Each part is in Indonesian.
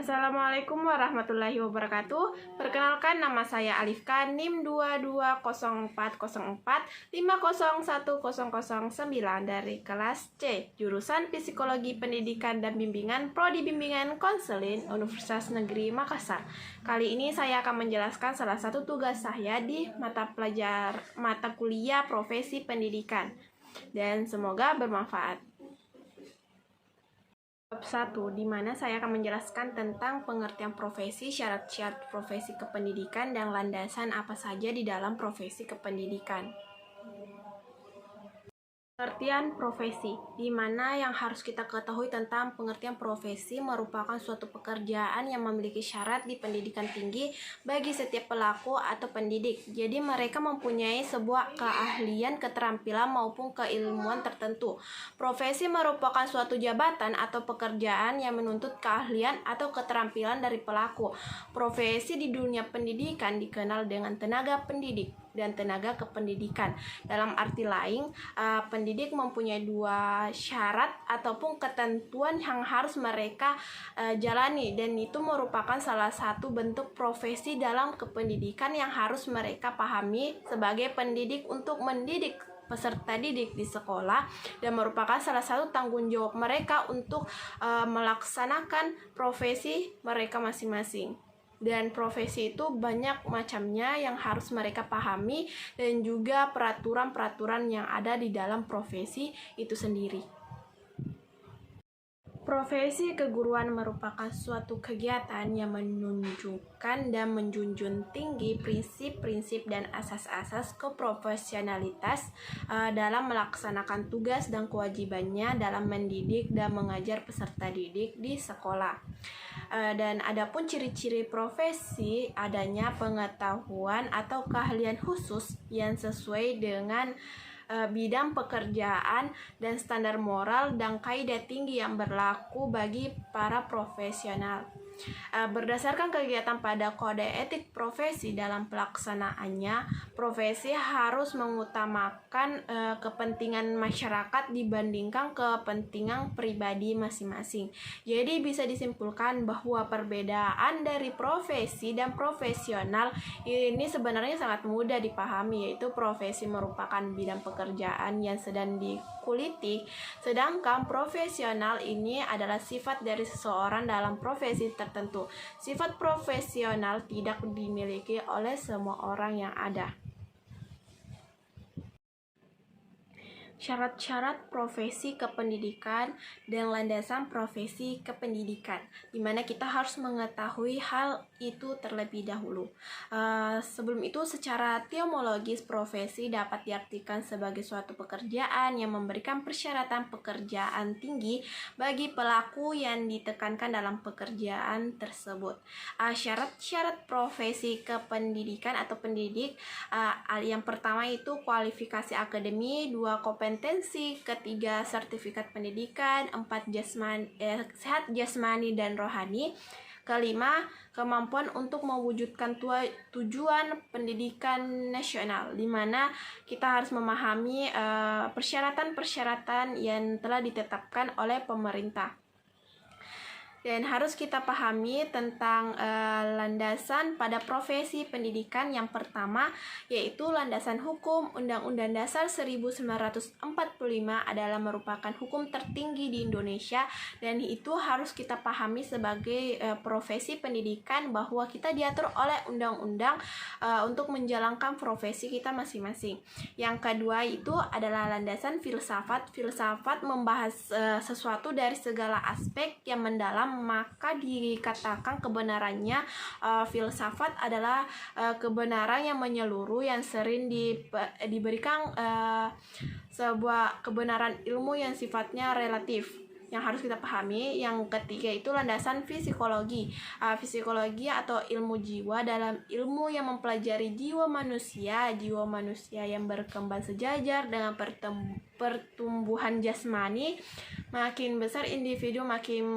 Assalamualaikum warahmatullahi wabarakatuh. Perkenalkan, nama saya Alifka, NIM 220404501009 dari kelas C, jurusan Psikologi Pendidikan dan Bimbingan, Prodi Bimbingan Konseling, Universitas Negeri Makassar. Kali ini saya akan menjelaskan salah satu tugas saya di mata kuliah Profesi Pendidikan, dan semoga bermanfaat. Bab 1, di mana saya akan menjelaskan tentang pengertian profesi, syarat-syarat profesi kependidikan, dan landasan apa saja di dalam profesi kependidikan. Pengertian profesi, di mana yang harus kita ketahui tentang pengertian profesi merupakan suatu pekerjaan yang memiliki syarat di pendidikan tinggi bagi setiap pelaku atau pendidik. Jadi mereka mempunyai sebuah keahlian, keterampilan maupun keilmuan tertentu. Profesi merupakan suatu jabatan atau pekerjaan yang menuntut keahlian atau keterampilan dari pelaku. Profesi di dunia pendidikan dikenal dengan tenaga pendidik dan tenaga kependidikan. Dalam arti lain, pendidik mempunyai dua syarat ataupun ketentuan yang harus mereka jalani, dan itu merupakan salah satu bentuk profesi dalam kependidikan yang harus mereka pahami sebagai pendidik untuk mendidik peserta didik di sekolah, dan merupakan salah satu tanggung jawab mereka untuk melaksanakan profesi mereka masing-masing. Dan profesi itu banyak macamnya yang harus mereka pahami, dan juga peraturan-peraturan yang ada di dalam profesi itu sendiri. Profesi keguruan merupakan suatu kegiatan yang menunjukkan dan menjunjung tinggi prinsip-prinsip dan asas-asas keprofesionalitas dalam melaksanakan tugas dan kewajibannya dalam mendidik dan mengajar peserta didik di sekolah. Dan adapun ciri-ciri profesi, adanya pengetahuan atau keahlian khusus yang sesuai dengan bidang pekerjaan dan standar moral dan kaidah tinggi yang berlaku bagi para profesional. Berdasarkan kegiatan pada kode etik profesi, dalam pelaksanaannya profesi harus mengutamakan kepentingan masyarakat dibandingkan kepentingan pribadi masing-masing. Jadi bisa disimpulkan bahwa perbedaan dari profesi dan profesional ini sebenarnya sangat mudah dipahami, yaitu profesi merupakan bidang pekerjaan yang sedang dikuliti, sedangkan profesional ini adalah sifat dari seseorang dalam profesi tertentu. Sifat profesional tidak dimiliki oleh semua orang yang ada. Syarat-syarat profesi kependidikan dan landasan profesi kependidikan, di mana kita harus mengetahui hal itu terlebih dahulu. Sebelum itu, secara etimologis profesi dapat diartikan sebagai suatu pekerjaan yang memberikan persyaratan pekerjaan tinggi bagi pelaku yang ditekankan dalam pekerjaan tersebut. Syarat-syarat profesi kependidikan atau pendidik, yang pertama itu kualifikasi akademi, 2 kompetensi, ketiga sertifikat pendidikan, 4 sehat jasmani dan rohani, kelima kemampuan untuk mewujudkan tujuan pendidikan nasional, di mana kita harus memahami persyaratan-persyaratan yang telah ditetapkan oleh pemerintah. Dan harus kita pahami tentang landasan pada profesi pendidikan. Yang pertama yaitu landasan hukum. Undang-Undang Dasar 1945 adalah merupakan hukum tertinggi di Indonesia, dan itu harus kita pahami sebagai profesi pendidikan, bahwa kita diatur oleh undang-undang untuk menjalankan profesi kita masing-masing. Yang kedua itu adalah landasan filsafat. Filsafat membahas sesuatu dari segala aspek yang mendalam, maka dikatakan kebenarannya filsafat adalah kebenaran yang menyeluruh, yang sering diberikan sebuah kebenaran ilmu yang sifatnya relatif, yang harus kita pahami. Yang ketiga itu landasan psikologi. Psikologi atau ilmu jiwa dalam ilmu yang mempelajari jiwa manusia yang berkembang sejajar dengan pertumbuhan jasmani. Makin besar individu, makin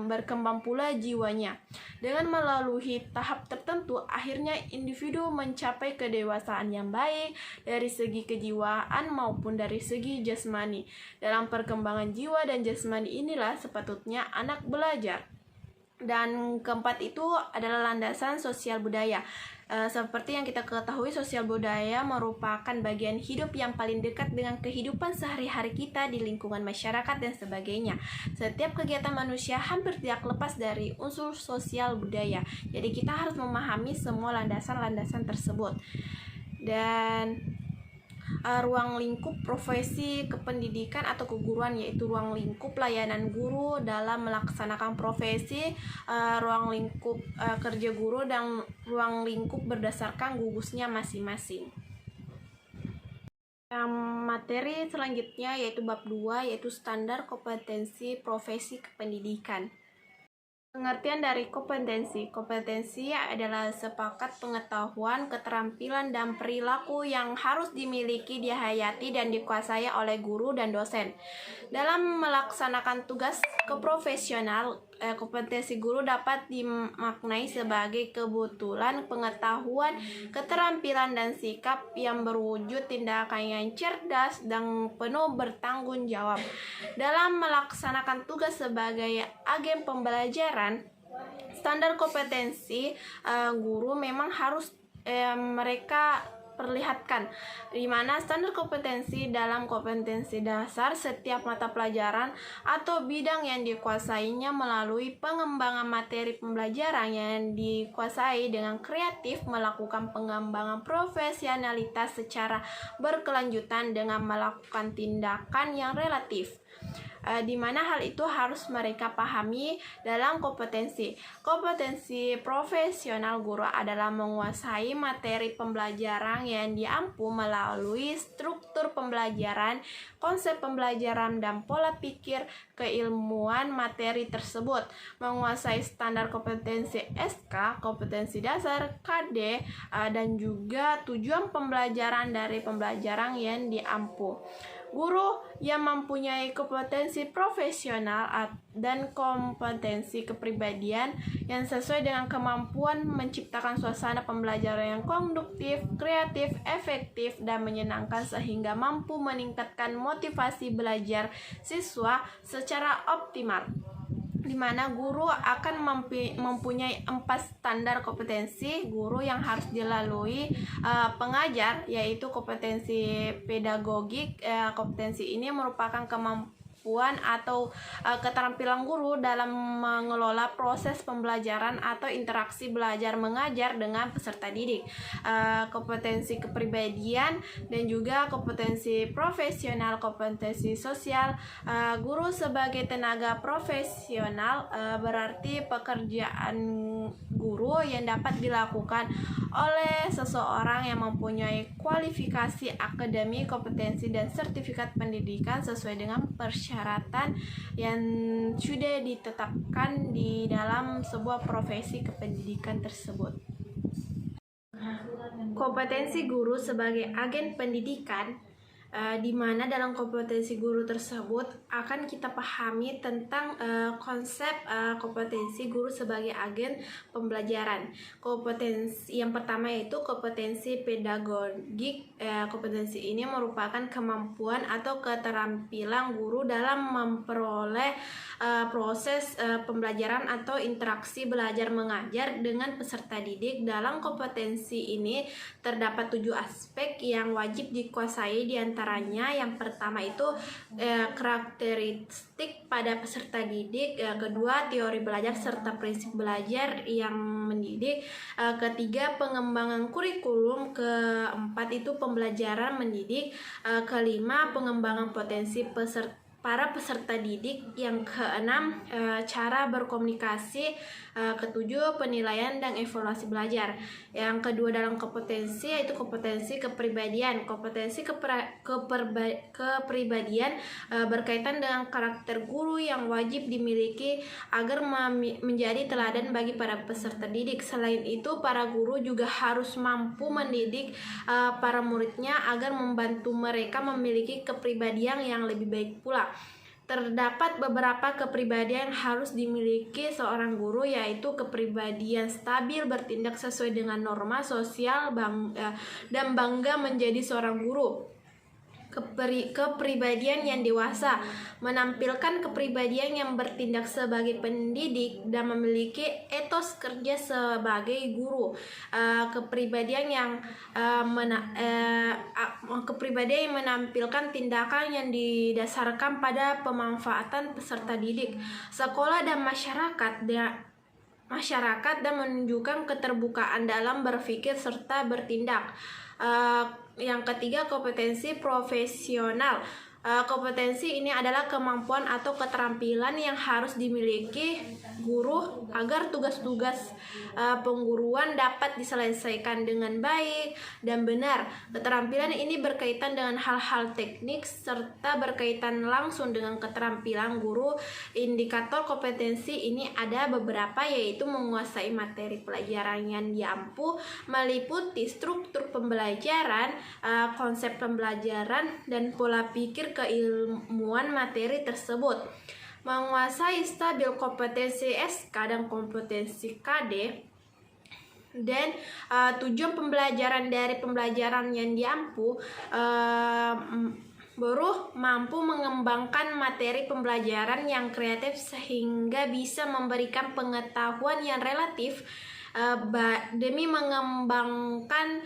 berkembang pula jiwanya. Dengan melalui tahap tertentu, akhirnya individu mencapai kedewasaan yang baik dari segi kejiwaan maupun dari segi jasmani. Dalam perkembangan jiwa dan jasmani inilah sepatutnya anak belajar. Dan keempat itu adalah landasan sosial budaya. Seperti yang kita ketahui, sosial budaya merupakan bagian hidup yang paling dekat dengan kehidupan sehari-hari kita di lingkungan masyarakat dan sebagainya. Setiap kegiatan manusia hampir tidak lepas dari unsur sosial budaya. Jadi kita harus memahami semua landasan-landasan tersebut. Dan ruang lingkup profesi kependidikan atau keguruan, yaitu ruang lingkup layanan guru dalam melaksanakan profesi, ruang lingkup kerja guru, dan ruang lingkup berdasarkan gugusnya masing-masing. Materi selanjutnya yaitu bab 2, yaitu standar kompetensi profesi kependidikan. Pengertian dari kompetensi. Kompetensi adalah sepakat pengetahuan, keterampilan, dan perilaku yang harus dimiliki, dihayati, dan dikuasai oleh guru dan dosen. Dalam melaksanakan tugas keprofesional, kompetensi guru dapat dimaknai sebagai kebetulan, pengetahuan, keterampilan, dan sikap yang berwujud tindakan yang cerdas dan penuh bertanggung jawab. Dalam melaksanakan tugas sebagai agen pembelajaran, standar kompetensi guru memang harus mereka perlihatkan, di mana standar kompetensi dalam kompetensi dasar setiap mata pelajaran atau bidang yang dikuasainya melalui pengembangan materi pembelajaran yang dikuasai dengan kreatif, melakukan pengembangan profesionalitas secara berkelanjutan dengan melakukan tindakan yang relatif, di mana hal itu harus mereka pahami dalam kompetensi. Kompetensi profesional guru adalah menguasai materi pembelajaran yang diampu melalui struktur pembelajaran, konsep pembelajaran, dan pola pikir keilmuan materi tersebut. Menguasai standar kompetensi SK, kompetensi dasar, KD, dan juga tujuan pembelajaran dari pembelajaran yang diampu. Guru yang mempunyai kompetensi profesional dan kompetensi kepribadian yang sesuai dengan kemampuan menciptakan suasana pembelajaran yang konduktif, kreatif, efektif, dan menyenangkan sehingga mampu meningkatkan motivasi belajar siswa secara optimal, di mana guru akan mempunyai 4 standar kompetensi guru yang harus dilalui pengajar, yaitu kompetensi pedagogik. Kompetensi ini merupakan kemampuan atau keterampilan guru dalam mengelola proses pembelajaran atau interaksi belajar mengajar dengan peserta didik. Kompetensi kepribadian dan juga kompetensi profesional, kompetensi sosial. Guru sebagai tenaga profesional berarti pekerjaan guru yang dapat dilakukan oleh seseorang yang mempunyai kualifikasi akademik, kompetensi, dan sertifikat pendidikan sesuai dengan persyaratan yang sudah ditetapkan di dalam sebuah profesi kependidikan tersebut. Kompetensi guru sebagai agen pendidikan, di mana dalam kompetensi guru tersebut akan kita pahami tentang konsep kompetensi guru sebagai agen pembelajaran. Kompetensi yang pertama yaitu kompetensi pedagogik. Kompetensi ini merupakan kemampuan atau keterampilan guru dalam memperoleh proses pembelajaran atau interaksi belajar mengajar dengan peserta didik. Dalam kompetensi ini terdapat 7 aspek yang wajib dikuasai, di antaranya yang pertama itu karakteristik pada peserta didik, kedua teori belajar serta prinsip belajar yang mendidik, ketiga pengembangan kurikulum, keempat itu pembelajaran mendidik, kelima pengembangan potensi para peserta didik, yang keenam cara berkomunikasi, ketujuh penilaian dan evaluasi belajar. Yang kedua dalam kompetensi yaitu kompetensi kepribadian. Kompetensi kepribadian berkaitan dengan karakter guru yang wajib dimiliki agar menjadi teladan bagi para peserta didik. Selain itu, para guru juga harus mampu mendidik para muridnya agar membantu mereka memiliki kepribadian yang lebih baik pula. Terdapat beberapa kepribadian yang harus dimiliki seorang guru, yaitu kepribadian stabil, bertindak sesuai dengan norma sosial, dan bangga menjadi seorang guru. kepribadian yang dewasa, menampilkan kepribadian yang bertindak sebagai pendidik dan memiliki etos kerja sebagai guru. Kepribadian yang menampilkan tindakan yang didasarkan pada pemanfaatan peserta didik, sekolah dan masyarakat dan menunjukkan keterbukaan dalam berpikir serta bertindak. Yang ketiga, kompetensi profesional. Kompetensi ini adalah kemampuan atau keterampilan yang harus dimiliki guru agar tugas-tugas pengguruan dapat diselesaikan dengan baik dan benar. Keterampilan ini berkaitan dengan hal-hal teknik serta berkaitan langsung dengan keterampilan guru. Indikator kompetensi ini ada beberapa, yaitu menguasai materi pelajaran yang diampu, meliputi struktur pembelajaran, konsep pembelajaran, dan pola pikir keilmuan materi tersebut. Menguasai stabil kompetensi SK dan kompetensi KD, dan tujuan pembelajaran dari pembelajaran yang diampu, baru mampu mengembangkan materi pembelajaran yang kreatif sehingga bisa memberikan pengetahuan yang relatif demi mengembangkan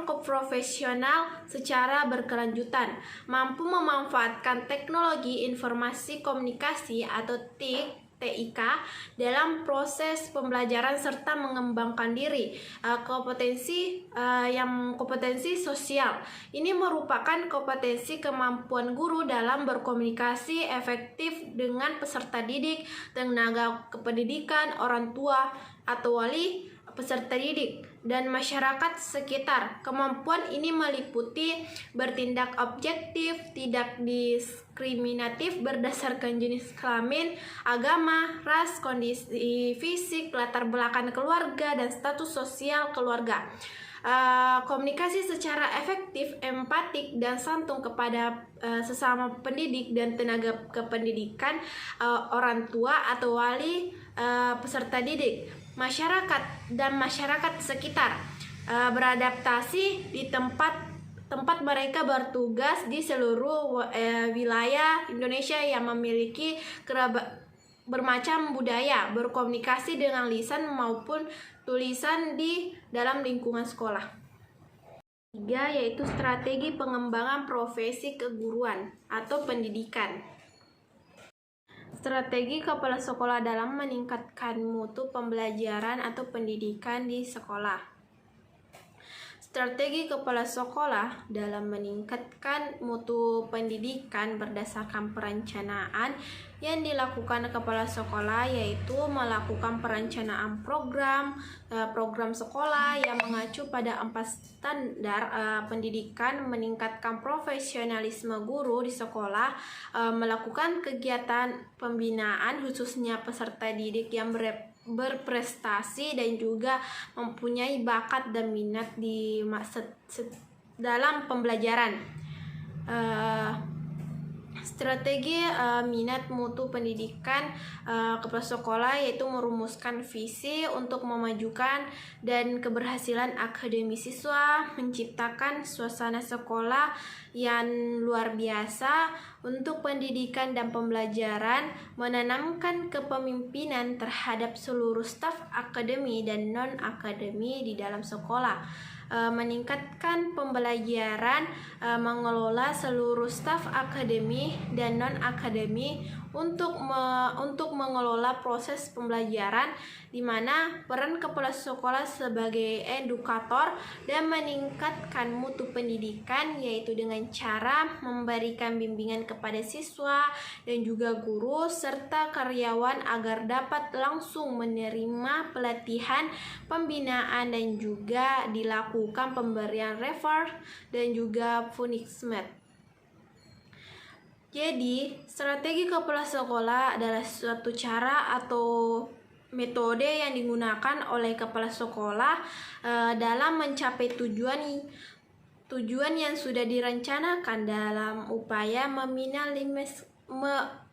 keprofesional secara berkelanjutan, mampu memanfaatkan teknologi informasi komunikasi atau TIK dalam proses pembelajaran serta mengembangkan diri. Kompetensi sosial ini merupakan kompetensi kemampuan guru dalam berkomunikasi efektif dengan peserta didik, tenaga kependidikan, orang tua atau wali peserta didik, dan masyarakat sekitar. Kemampuan ini meliputi bertindak objektif, tidak diskriminatif berdasarkan jenis kelamin, agama, ras, kondisi fisik, latar belakang keluarga, dan status sosial keluarga. Komunikasi secara efektif, empatik, dan santun kepada sesama pendidik dan tenaga kependidikan, orang tua atau wali peserta didik, masyarakat dan masyarakat sekitar. Beradaptasi di tempat mereka bertugas di seluruh wilayah Indonesia yang memiliki bermacam budaya, berkomunikasi dengan lisan maupun tulisan di dalam lingkungan sekolah. 3, yaitu strategi pengembangan profesi keguruan atau pendidikan. Strategi kepala sekolah dalam meningkatkan mutu pembelajaran atau pendidikan di sekolah. Strategi kepala sekolah dalam meningkatkan mutu pendidikan berdasarkan perencanaan yang dilakukan kepala sekolah, yaitu melakukan perencanaan program sekolah yang mengacu pada 4 standar pendidikan, meningkatkan profesionalisme guru di sekolah, melakukan kegiatan pembinaan khususnya peserta didik yang berprestasi dan juga mempunyai bakat dan minat di dalam pembelajaran. Strategi minat mutu pendidikan kepala sekolah, yaitu merumuskan visi untuk memajukan dan keberhasilan akademi siswa, menciptakan suasana sekolah yang luar biasa untuk pendidikan dan pembelajaran, menanamkan kepemimpinan terhadap seluruh staf akademi dan non-akademi di dalam sekolah, meningkatkan pembelajaran, mengelola seluruh staf akademi dan non-akademi untuk mengelola proses pembelajaran, di mana peran kepala sekolah sebagai edukator, dan meningkatkan mutu pendidikan, yaitu dengan cara memberikan bimbingan kepada siswa dan juga guru serta karyawan agar dapat langsung menerima pelatihan, pembinaan, dan juga dilakukan pemberian refer dan juga punishment. Jadi, strategi kepala sekolah adalah suatu cara atau metode yang digunakan oleh kepala sekolah dalam mencapai tujuan yang sudah direncanakan dalam upaya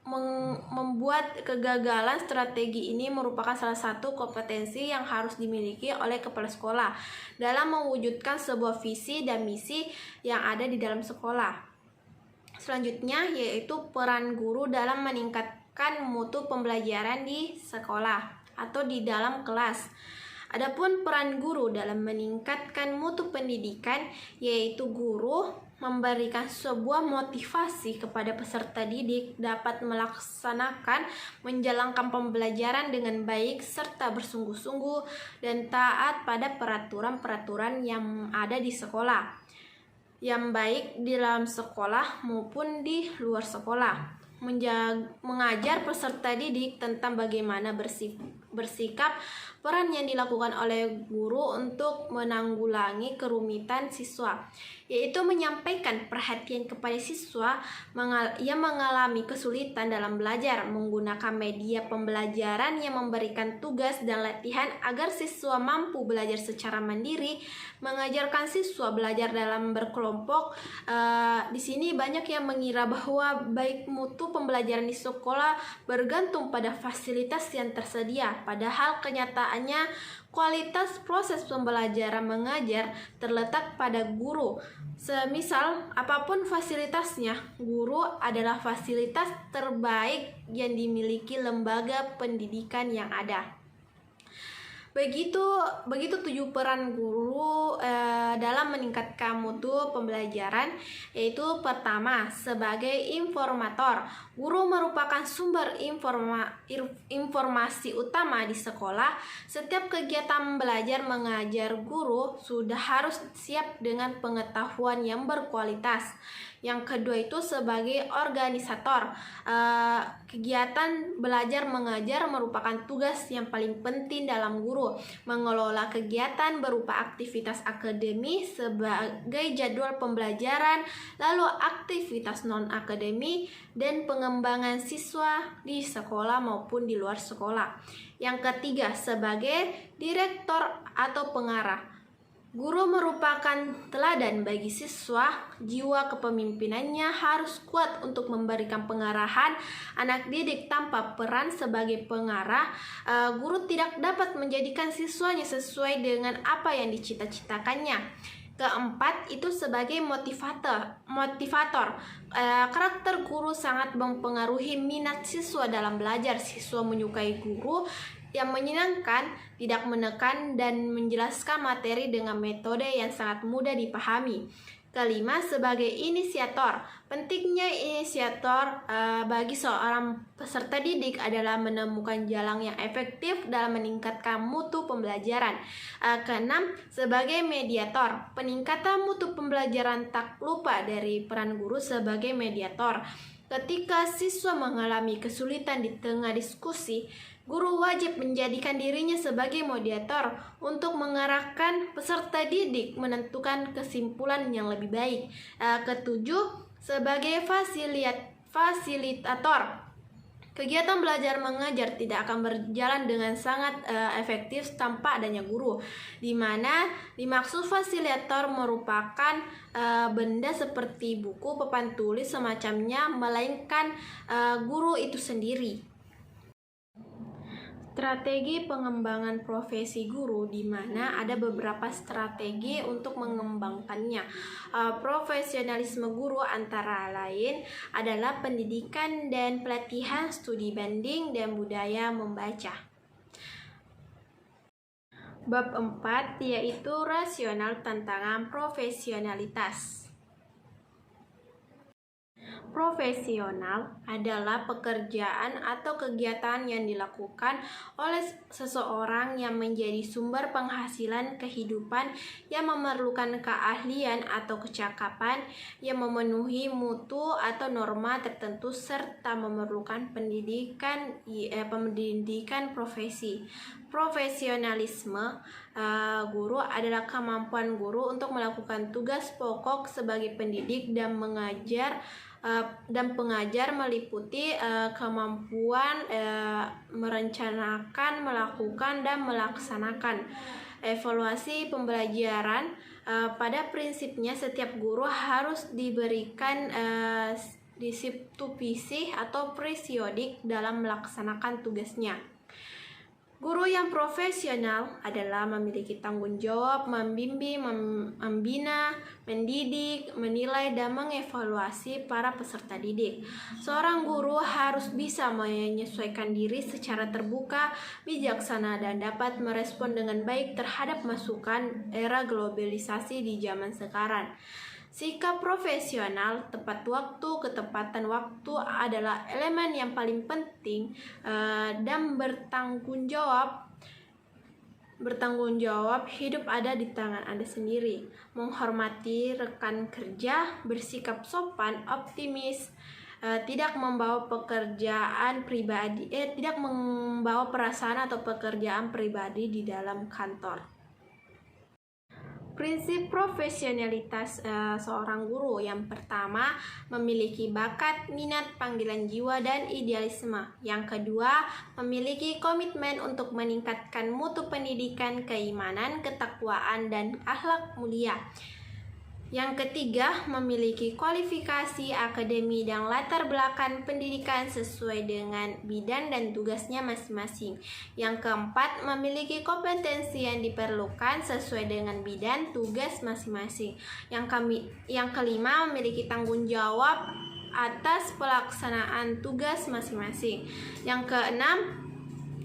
membuat kegagalan strategi ini merupakan salah satu kompetensi yang harus dimiliki oleh kepala sekolah dalam mewujudkan sebuah visi dan misi yang ada di dalam sekolah. Selanjutnya yaitu peran guru dalam meningkatkan mutu pembelajaran di sekolah atau di dalam kelas. Adapun peran guru dalam meningkatkan mutu pendidikan yaitu guru memberikan sebuah motivasi kepada peserta didik dapat melaksanakan menjalankan pembelajaran dengan baik serta bersungguh-sungguh dan taat pada peraturan-peraturan yang ada di sekolah, yang baik di dalam sekolah maupun di luar sekolah. Mengajar peserta didik tentang bagaimana bersikap, peran yang dilakukan oleh guru untuk menanggulangi kerumitan siswa, yaitu menyampaikan perhatian kepada siswa yang mengalami kesulitan dalam belajar, menggunakan media pembelajaran yang memberikan tugas dan latihan agar siswa mampu belajar secara mandiri, mengajarkan siswa belajar dalam berkelompok. Di sini banyak yang mengira bahwa baik mutu pembelajaran di sekolah bergantung pada fasilitas yang tersedia, padahal kenyataannya kualitas proses pembelajaran mengajar terletak pada guru. Semisal apapun fasilitasnya, guru adalah fasilitas terbaik yang dimiliki lembaga pendidikan yang ada. Begitu 7 peran guru dalam meningkatkan mutu pembelajaran, yaitu pertama, sebagai informator. Guru merupakan sumber informasi utama di sekolah. Setiap kegiatan belajar mengajar guru sudah harus siap dengan pengetahuan yang berkualitas. Yang kedua itu sebagai organisator. Kegiatan belajar mengajar merupakan tugas yang paling penting dalam guru. Mengelola kegiatan berupa aktivitas akademi sebagai jadwal pembelajaran, lalu aktivitas non-akademi, dan pengembangan siswa di sekolah maupun di luar sekolah. Yang ketiga sebagai direktur atau pengarah. Guru merupakan teladan bagi siswa. Jiwa kepemimpinannya harus kuat untuk memberikan pengarahan anak didik. Tanpa peran sebagai pengarah, guru tidak dapat menjadikan siswanya sesuai dengan apa yang dicita-citakannya. Keempat itu sebagai motivator. Karakter guru sangat mempengaruhi minat siswa dalam belajar. Siswa menyukai guru yang menyenangkan, tidak menekan, dan menjelaskan materi dengan metode yang sangat mudah dipahami. Kelima, sebagai inisiator. Pentingnya inisiator bagi seorang peserta didik adalah menemukan jalan yang efektif dalam meningkatkan mutu pembelajaran. Keenam, sebagai mediator. Peningkatan mutu pembelajaran tak lupa dari peran guru sebagai mediator. Ketika siswa mengalami kesulitan di tengah diskusi, guru wajib menjadikan dirinya sebagai mediator untuk mengarahkan peserta didik menentukan kesimpulan yang lebih baik. Ketujuh, sebagai fasilitator. Kegiatan belajar mengajar tidak akan berjalan dengan sangat efektif tanpa adanya guru, di mana dimaksud fasilitator merupakan benda seperti buku, papan tulis, semacamnya, melainkan guru itu sendiri. Strategi pengembangan profesi guru, di mana ada beberapa strategi untuk mengembangkannya. Profesionalisme guru antara lain adalah pendidikan dan pelatihan, studi banding, dan budaya membaca. Bab 4 yaitu rasional tantangan profesionalitas. Profesional adalah pekerjaan atau kegiatan yang dilakukan oleh seseorang yang menjadi sumber penghasilan kehidupan, yang memerlukan keahlian atau kecakapan, yang memenuhi mutu atau norma tertentu, serta memerlukan pendidikan profesi. Profesionalisme guru adalah kemampuan guru untuk melakukan tugas pokok sebagai pendidik dan pengajar, meliputi kemampuan merencanakan, melakukan, dan melaksanakan evaluasi pembelajaran. Pada prinsipnya setiap guru harus diberikan disiplin atau periodik dalam melaksanakan tugasnya. Guru yang profesional adalah memiliki tanggung jawab membimbing, membina, mendidik, menilai, dan mengevaluasi para peserta didik. Seorang guru harus bisa menyesuaikan diri secara terbuka, bijaksana, dan dapat merespon dengan baik terhadap masukan era globalisasi di zaman sekarang. Sikap profesional, tepat waktu, ketepatan waktu adalah elemen yang paling penting dan bertanggung jawab hidup ada di tangan Anda sendiri. Menghormati rekan kerja, bersikap sopan, optimis, tidak membawa perasaan atau pekerjaan pribadi di dalam kantor. Prinsip profesionalitas seorang guru yang pertama, memiliki bakat, minat, panggilan jiwa, dan idealisme. Yang kedua, memiliki komitmen untuk meningkatkan mutu pendidikan, keimanan, ketakwaan, dan akhlak mulia. Yang ketiga, memiliki kualifikasi akademi dan latar belakang pendidikan sesuai dengan bidang dan tugasnya masing-masing. Yang keempat, memiliki kompetensi yang diperlukan sesuai dengan bidang tugas masing-masing. Yang kelima, memiliki tanggung jawab atas pelaksanaan tugas masing-masing. Yang keenam,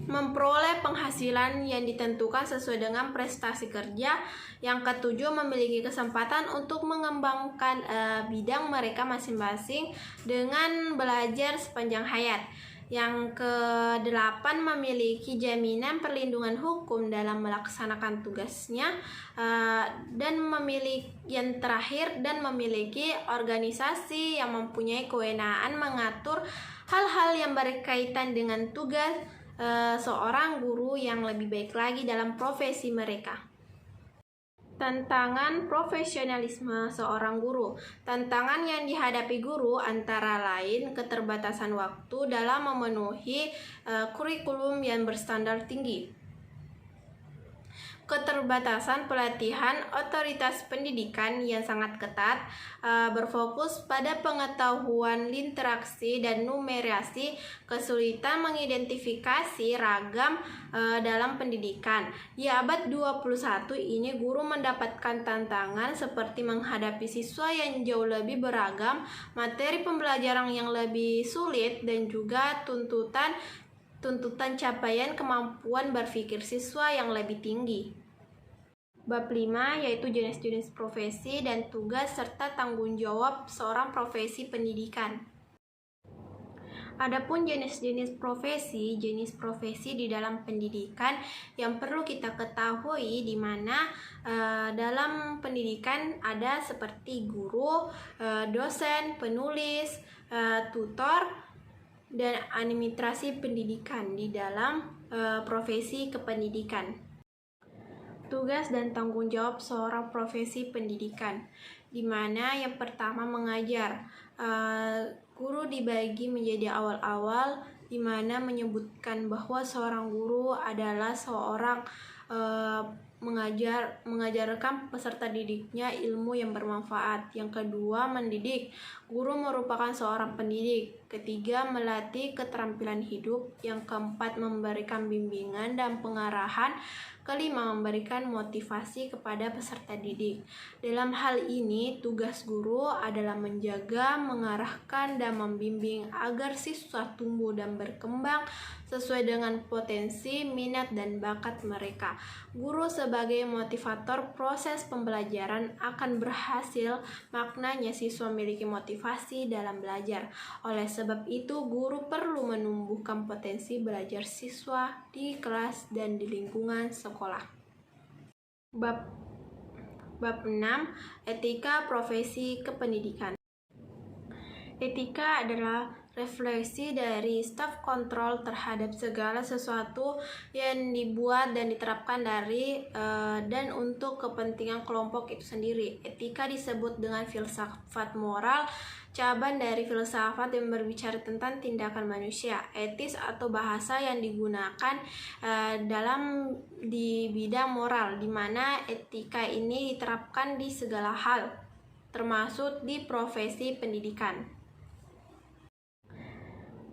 memperoleh penghasilan yang ditentukan sesuai dengan prestasi kerja. Yang ketujuh, memiliki kesempatan untuk mengembangkan bidang mereka masing-masing dengan belajar sepanjang hayat. Yang kedelapan, memiliki jaminan perlindungan hukum dalam melaksanakan tugasnya. Yang terakhir, memiliki organisasi yang mempunyai kewenangan mengatur hal-hal yang berkaitan dengan tugas seorang guru yang lebih baik lagi dalam profesi mereka. Tantangan profesionalisme seorang guru. Tantangan yang dihadapi guru antara lain keterbatasan waktu dalam memenuhi kurikulum yang berstandar tinggi, keterbatasan pelatihan otoritas pendidikan yang sangat ketat, berfokus pada pengetahuan literasi dan numerasi, kesulitan mengidentifikasi ragam dalam pendidikan. Di abad 21 ini, guru mendapatkan tantangan seperti menghadapi siswa yang jauh lebih beragam, materi pembelajaran yang lebih sulit, dan juga tuntutan capaian kemampuan berpikir siswa yang lebih tinggi. Bab 5 yaitu jenis-jenis profesi dan tugas serta tanggung jawab seorang profesi pendidikan. Adapun jenis profesi di dalam pendidikan yang perlu kita ketahui, di mana dalam pendidikan ada seperti guru, dosen, penulis, tutor, dan administrasi pendidikan di dalam profesi kependidikan. Tugas dan tanggung jawab seorang profesi pendidikan, di mana yang pertama mengajar. Guru dibagi menjadi awal-awal, di mana menyebutkan bahwa seorang guru adalah seorang mengajarkan peserta didiknya ilmu yang bermanfaat. Yang kedua, mendidik. Guru merupakan seorang pendidik. Ketiga, melatih keterampilan hidup. Yang keempat, memberikan bimbingan dan pengarahan. Kelima, memberikan motivasi kepada peserta didik. Dalam hal ini, tugas guru adalah menjaga, mengarahkan, dan membimbing agar siswa tumbuh dan berkembang sesuai dengan potensi, minat, dan bakat mereka. Guru sebagai motivator proses pembelajaran akan berhasil, maknanya siswa memiliki motivasi dalam belajar. Oleh sebab itu, guru perlu menumbuhkan potensi belajar siswa di kelas dan di lingkungan sekolah. Bab 6, etika profesi kependidikan. Etika adalah refleksi dari staf kontrol terhadap segala sesuatu yang dibuat dan diterapkan dari dan untuk kepentingan kelompok itu sendiri. Etika disebut dengan filsafat moral, cabang dari filsafat yang berbicara tentang tindakan manusia. Etis atau bahasa yang digunakan di bidang moral, di mana etika ini diterapkan di segala hal, termasuk di profesi pendidikan.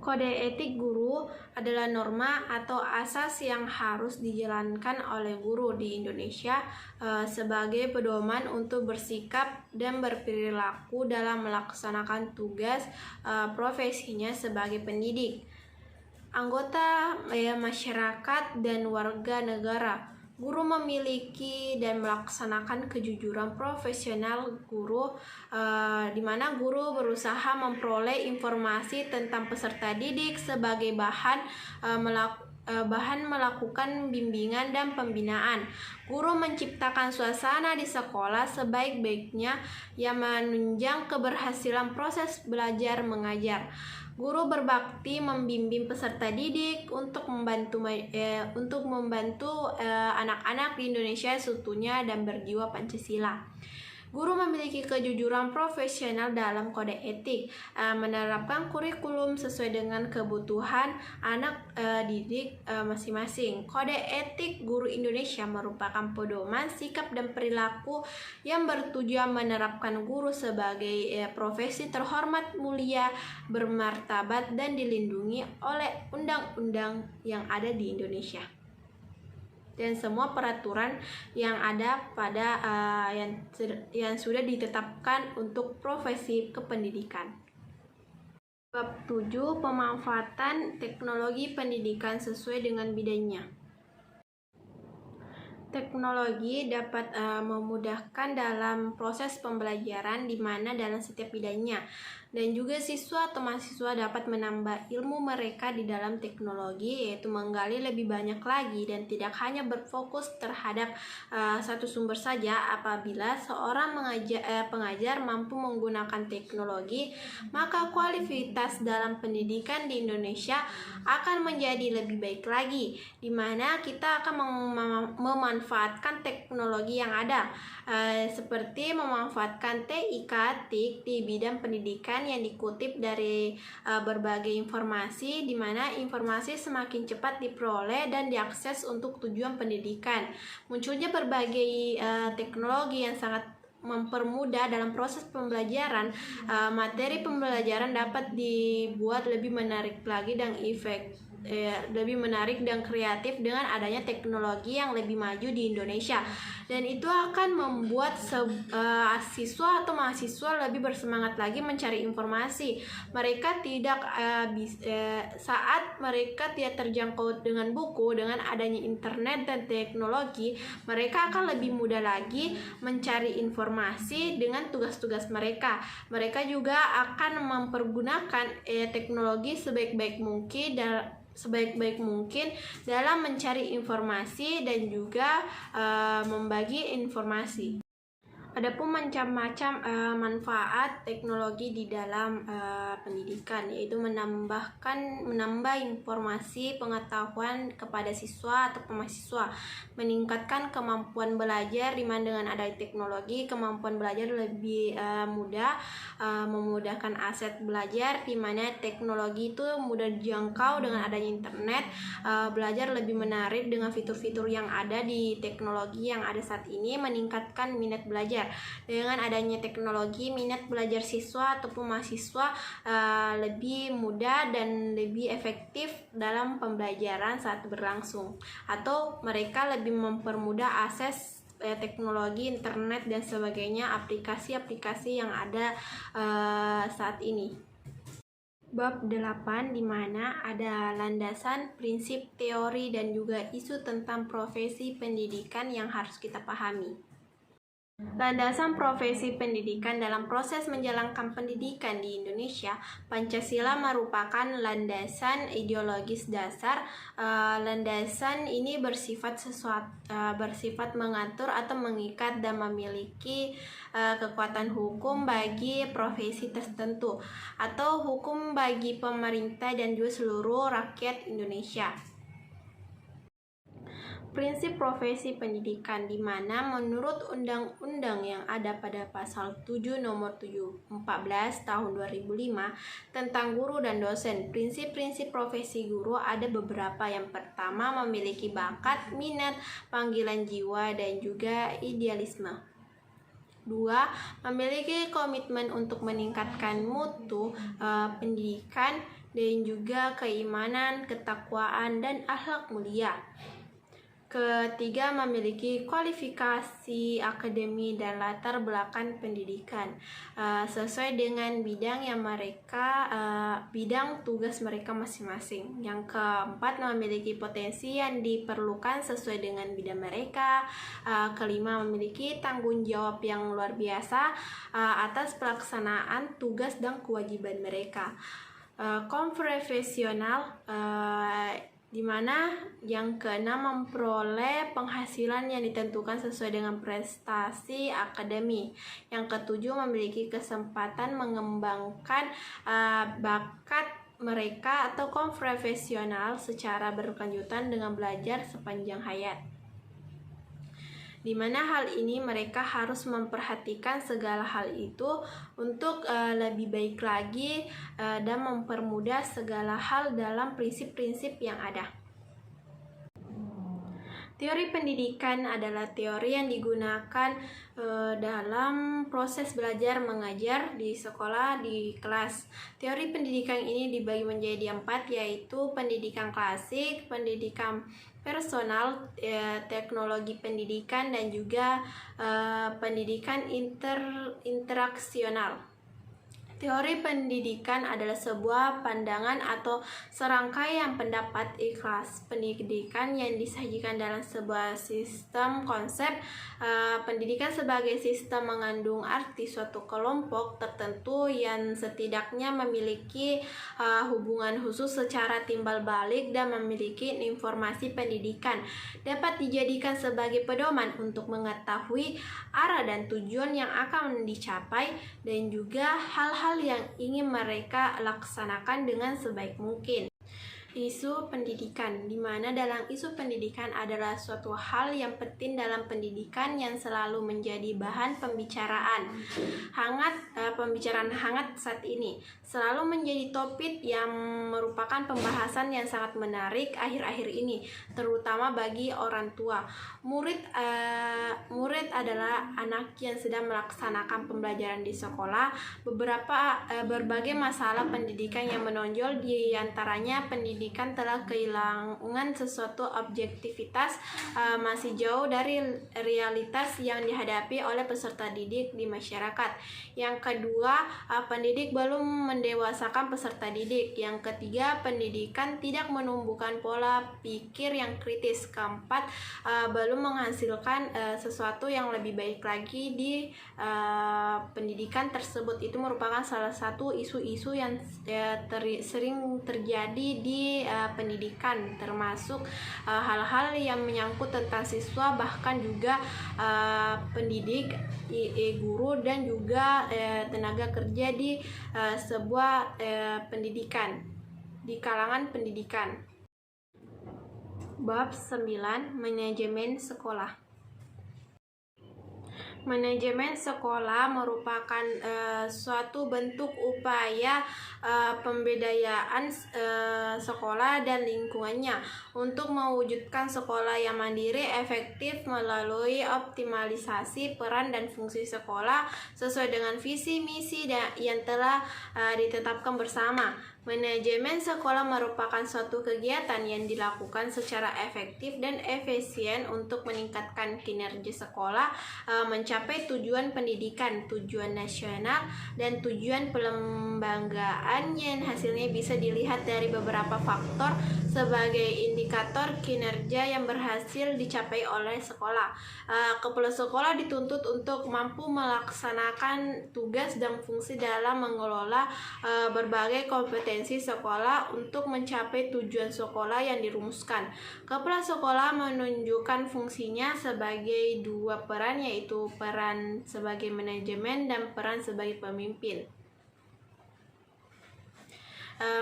Kode etik guru adalah norma atau asas yang harus dijalankan oleh guru di Indonesia sebagai pedoman untuk bersikap dan berperilaku dalam melaksanakan tugas profesinya sebagai pendidik, anggota masyarakat, dan warga negara. Guru memiliki dan melaksanakan kejujuran profesional guru, di mana guru berusaha memperoleh informasi tentang peserta didik sebagai bahan melakukan bimbingan dan pembinaan. Guru menciptakan suasana di sekolah sebaik-baiknya yang menunjang keberhasilan proses belajar mengajar. Guru berbakti membimbing peserta didik untuk membantu anak-anak di Indonesia seutuhnya dan berjiwa Pancasila. Guru memiliki kejujuran profesional dalam kode etik, menerapkan kurikulum sesuai dengan kebutuhan anak didik masing-masing. Kode etik guru Indonesia merupakan pedoman sikap dan perilaku yang bertujuan menerapkan guru sebagai profesi terhormat, mulia, bermartabat, dan dilindungi oleh undang-undang yang ada di Indonesia dan semua peraturan yang ada pada yang sudah ditetapkan untuk profesi kependidikan. Bab 7. Pemanfaatan teknologi pendidikan sesuai dengan bidangnya. Teknologi dapat memudahkan dalam proses pembelajaran di mana dalam setiap bidangnya, dan juga siswa atau mahasiswa dapat menambah ilmu mereka di dalam teknologi, yaitu menggali lebih banyak lagi dan tidak hanya berfokus terhadap satu sumber saja. Apabila seorang pengajar mampu menggunakan teknologi, maka kualitas dalam pendidikan di Indonesia akan menjadi lebih baik lagi, di mana kita akan memanfaatkan teknologi yang ada, seperti memanfaatkan TIK di bidang pendidikan yang dikutip dari berbagai informasi, di mana informasi semakin cepat diperoleh dan diakses untuk tujuan pendidikan. Munculnya berbagai teknologi yang sangat mempermudah dalam proses pembelajaran. Materi pembelajaran dapat dibuat lebih menarik lagi dan lebih menarik dan kreatif dengan adanya teknologi yang lebih maju di Indonesia, dan itu akan membuat siswa atau mahasiswa lebih bersemangat lagi mencari informasi. Mereka tidak saat mereka tidak terjangkau dengan buku, dengan adanya internet dan teknologi, mereka akan lebih mudah lagi mencari informasi dengan tugas-tugas mereka. Mereka juga akan mempergunakan teknologi sebaik-baik mungkin dalam mencari informasi dan juga membagi informasi. Adapun macam-macam manfaat teknologi di dalam pendidikan, yaitu menambah informasi pengetahuan kepada siswa atau mahasiswa, meningkatkan kemampuan belajar di mana dengan adanya teknologi kemampuan belajar lebih mudah, memudahkan aset belajar di mana teknologi itu mudah dijangkau dengan adanya internet. Belajar lebih menarik dengan fitur-fitur yang ada di teknologi yang ada saat ini, meningkatkan minat belajar. Dengan adanya teknologi, minat belajar siswa ataupun mahasiswa lebih mudah dan lebih efektif dalam pembelajaran saat berlangsung, atau mereka lebih mempermudah akses teknologi, internet, dan sebagainya, aplikasi-aplikasi yang ada saat ini. Bab 8, di mana ada landasan, prinsip, teori, dan juga isu tentang profesi pendidikan yang harus kita pahami. Landasan profesi pendidikan dalam proses menjalankan pendidikan di Indonesia, Pancasila merupakan landasan ideologis dasar. Landasan ini bersifat mengatur atau mengikat dan memiliki kekuatan hukum bagi profesi tertentu, atau hukum bagi pemerintah dan juga seluruh rakyat Indonesia. Prinsip profesi pendidikan, di mana menurut undang-undang yang ada pada pasal 7 nomor 14 tahun 2005 tentang guru dan dosen, prinsip-prinsip profesi guru ada beberapa. Yang pertama, memiliki bakat, minat, panggilan jiwa, dan juga idealisme. 2. Memiliki komitmen untuk meningkatkan mutu pendidikan dan juga keimanan, ketakwaan, dan akhlak mulia. Ketiga, memiliki kualifikasi akademi dan latar belakang pendidikan sesuai dengan bidang bidang tugas mereka masing-masing. Yang keempat, memiliki potensi yang diperlukan sesuai dengan bidang mereka. Kelima, memiliki tanggung jawab yang luar biasa atas pelaksanaan tugas dan kewajiban mereka. Profesional, di mana yang keenam, memperoleh penghasilan yang ditentukan sesuai dengan prestasi akademi. Yang ketujuh, memiliki kesempatan mengembangkan bakat mereka atau profesional secara berkelanjutan dengan belajar sepanjang hayat. Di mana hal ini mereka harus memperhatikan segala hal itu untuk lebih baik lagi dan mempermudah segala hal dalam prinsip-prinsip yang ada. Teori pendidikan adalah teori yang digunakan dalam proses belajar mengajar di sekolah, di kelas. Teori pendidikan ini dibagi menjadi 4, yaitu pendidikan klasik, pendidikan personal, teknologi pendidikan, dan juga pendidikan interaksional. Teori pendidikan adalah sebuah pandangan atau serangkaian pendapat ikhlas pendidikan yang disajikan dalam sebuah sistem konsep. Pendidikan sebagai sistem mengandung arti suatu kelompok tertentu yang setidaknya memiliki hubungan khusus secara timbal balik dan memiliki informasi pendidikan dapat dijadikan sebagai pedoman untuk mengetahui arah dan tujuan yang akan dicapai dan juga hal-hal yang ingin mereka laksanakan dengan sebaik mungkin. Isu pendidikan, di mana dalam isu pendidikan adalah suatu hal yang penting dalam pendidikan yang selalu menjadi bahan pembicaraan hangat saat ini. Selalu menjadi topik yang merupakan pembahasan yang sangat menarik akhir-akhir ini, terutama bagi orang tua. Murid adalah anak yang sedang melaksanakan pembelajaran di sekolah. Berbagai masalah pendidikan yang menonjol, di antaranya pendidikan telah kehilangan sesuatu objektivitas, masih jauh dari realitas yang dihadapi oleh peserta didik di masyarakat. Yang kedua, pendidik belum mendewasakan peserta didik. Yang ketiga, pendidikan tidak menumbuhkan pola pikir yang kritis. Keempat, belum menghasilkan sesuatu yang lebih baik lagi di pendidikan tersebut. Itu merupakan salah satu isu-isu yang sering terjadi di pendidikan, termasuk hal-hal yang menyangkut tentang siswa, bahkan juga pendidik, guru, dan juga tenaga kerja di sebuah pendidikan, di kalangan pendidikan. Bab 9, manajemen sekolah. Manajemen sekolah merupakan suatu bentuk upaya pemberdayaan sekolah dan lingkungannya untuk mewujudkan sekolah yang mandiri, efektif melalui optimalisasi peran dan fungsi sekolah sesuai dengan visi misi yang telah ditetapkan bersama. Manajemen sekolah merupakan suatu kegiatan yang dilakukan secara efektif dan efisien untuk meningkatkan kinerja sekolah, mencapai tujuan pendidikan, tujuan nasional, dan tujuan pelembagaan yang hasilnya bisa dilihat dari beberapa faktor sebagai indikator kinerja yang berhasil dicapai oleh sekolah. Kepala sekolah dituntut untuk mampu melaksanakan tugas dan fungsi dalam mengelola berbagai kompetensi sekolah untuk mencapai tujuan sekolah yang dirumuskan. Kepala sekolah menunjukkan fungsinya sebagai dua peran, yaitu peran sebagai manajemen dan peran sebagai pemimpin.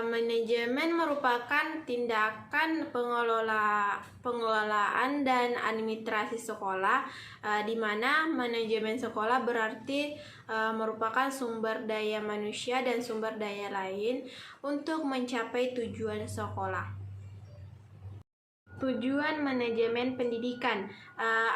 Manajemen merupakan tindakan pengelolaan dan administrasi sekolah, di mana manajemen sekolah berarti merupakan sumber daya manusia dan sumber daya lain untuk mencapai tujuan sekolah. Tujuan manajemen pendidikan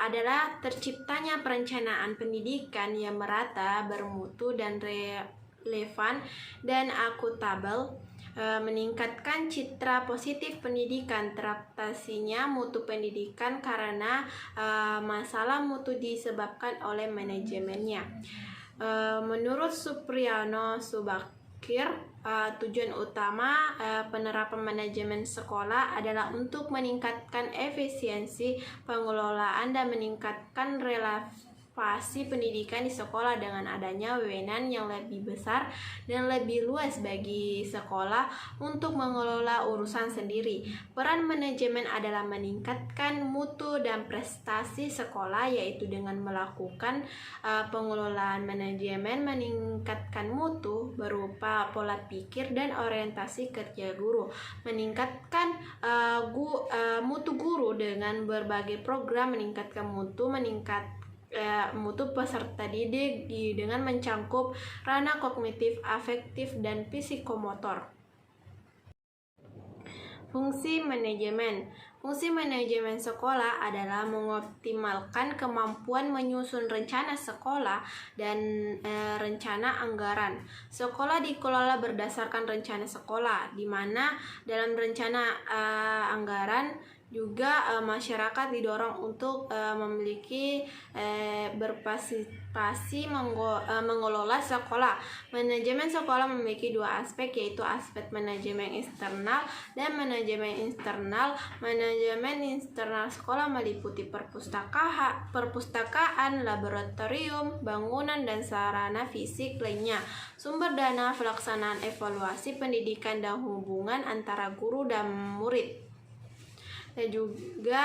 adalah terciptanya perencanaan pendidikan yang merata, bermutu, dan relevan dan akuntabel, Meningkatkan citra positif pendidikan, teratasinya mutu pendidikan karena masalah mutu disebabkan oleh manajemennya. Menurut Supriyono Subakir, tujuan utama penerapan manajemen sekolah adalah untuk meningkatkan efisiensi pengelolaan dan meningkatkan relasi pendidikan di sekolah dengan adanya wewenang yang lebih besar dan lebih luas bagi sekolah untuk mengelola urusan sendiri. Peran manajemen adalah meningkatkan mutu dan prestasi sekolah, yaitu dengan melakukan pengelolaan manajemen meningkatkan mutu berupa pola pikir dan orientasi kerja guru, meningkatkan mutu guru dengan berbagai program meningkatkan mutu peserta didik dengan mencangkup ranah kognitif, afektif, dan psikomotor. Fungsi manajemen. Fungsi manajemen sekolah adalah mengoptimalkan kemampuan menyusun rencana sekolah dan rencana anggaran. Sekolah dikelola berdasarkan rencana sekolah, di mana dalam rencana anggaran juga masyarakat didorong untuk memiliki berpartisipasi mengelola sekolah. Manajemen sekolah memiliki dua aspek, yaitu aspek manajemen eksternal dan manajemen internal. Manajemen internal sekolah meliputi perpustakaan, laboratorium, bangunan, dan sarana fisik lainnya, sumber dana, pelaksanaan evaluasi pendidikan, dan hubungan antara guru dan murid, dan juga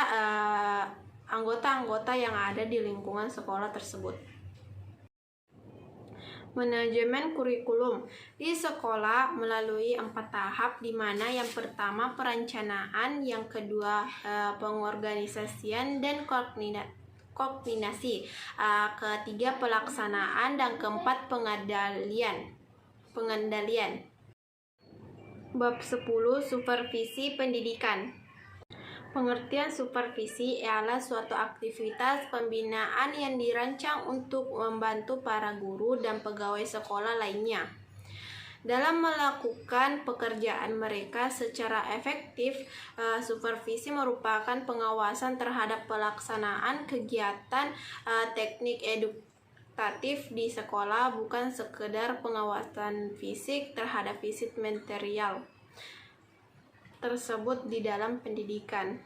anggota-anggota yang ada di lingkungan sekolah tersebut. Manajemen kurikulum di sekolah melalui 4 tahap, di mana yang pertama perencanaan, yang kedua pengorganisasian dan koordinasi, ketiga pelaksanaan, dan keempat pengendalian. Bab 10. Supervisi pendidikan. Pengertian supervisi ialah suatu aktivitas pembinaan yang dirancang untuk membantu para guru dan pegawai sekolah lainnya dalam melakukan pekerjaan mereka secara efektif. Supervisi merupakan pengawasan terhadap pelaksanaan kegiatan teknik edukatif di sekolah, bukan sekedar pengawasan fisik terhadap fisik material tersebut di dalam pendidikan.